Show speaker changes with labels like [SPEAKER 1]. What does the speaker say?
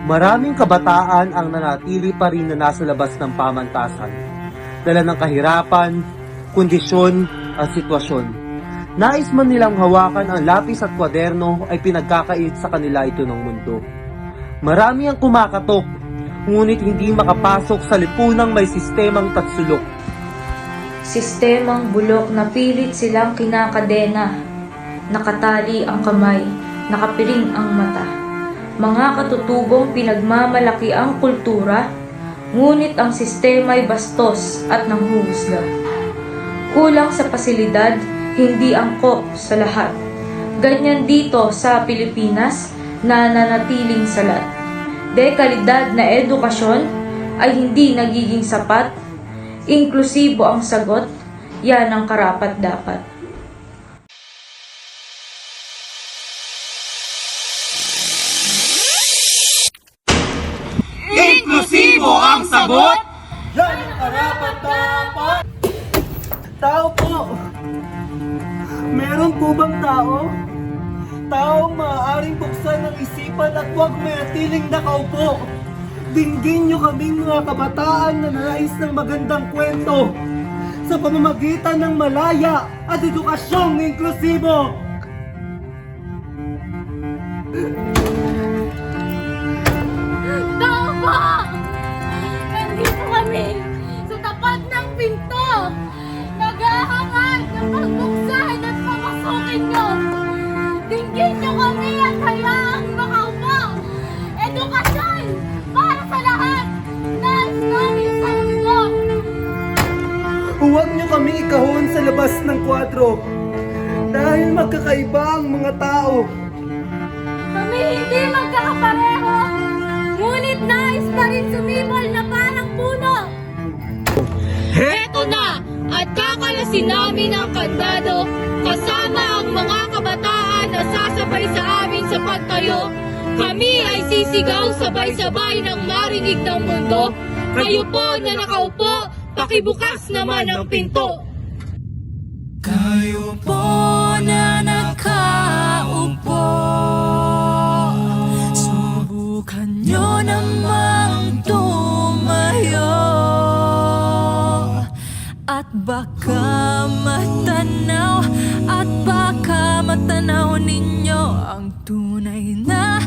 [SPEAKER 1] Maraming kabataan ang nanatili pa rin na nasa labas ng pamantasan, dala ng kahirapan, kondisyon at sitwasyon. Nais man nilang hawakan ang lapis at kwaderno ay pinagkakait sa kanila ito ng mundo. Marami ang kumakatok, ngunit hindi makapasok sa lipunang may sistemang tatsulok.
[SPEAKER 2] Sistemang bulok na pilit silang kinakadena, nakatali ang kamay, nakapiring ang mata. Mga katutubong pinagmamalaki ang kultura, ngunit ang sistema'y bastos at nanghuhusga. Kulang sa pasilidad, hindi angkop sa lahat. Ganyan dito sa Pilipinas na nanatiling salat. Dekalidad na edukasyon ay hindi nagiging sapat. Inklusibo ang sagot, yan ang karapat-dapat.
[SPEAKER 1] Inklusibo ang sagot!
[SPEAKER 3] Yan ang karapat-dapat! Tao po! Meron po bang tao? Taong maaaring buksan ng isipan at huwag manatiling nakaupo. Dinggin niyo kaming mga kabataan na nais ng magandang kwento sa pamamagitan ng malaya at edukasyong inklusibo.
[SPEAKER 4] Tao po! Nandito kami sa tapat ng pinto. Naghahangad ng pagbuksan at pamasukin nyo. Dinggin nyo kami at hayaang makaupo. Edukasyon para sa lahat. Nais namin sa mundo.
[SPEAKER 3] Huwag niyo kami ikahon sa labas ng kwadro dahil magkakaiba ang mga tao.
[SPEAKER 4] Kami hindi magkakapareho. Ngunit nais pa rin sumibol na parang puno. Heto na! At kakalasin namin ang kandado kasama ang mga kabataan na sasabay sa amin sa pagtayo. Kami ay sisigaw sabay-sabay ng marinig ng mundo. Kayo po na nakaupo, pakibukas naman ang pinto.
[SPEAKER 5] Kayo po na nakaupo, subukan nyo namang tumayo. At baka matanaw ninyo ang tunay na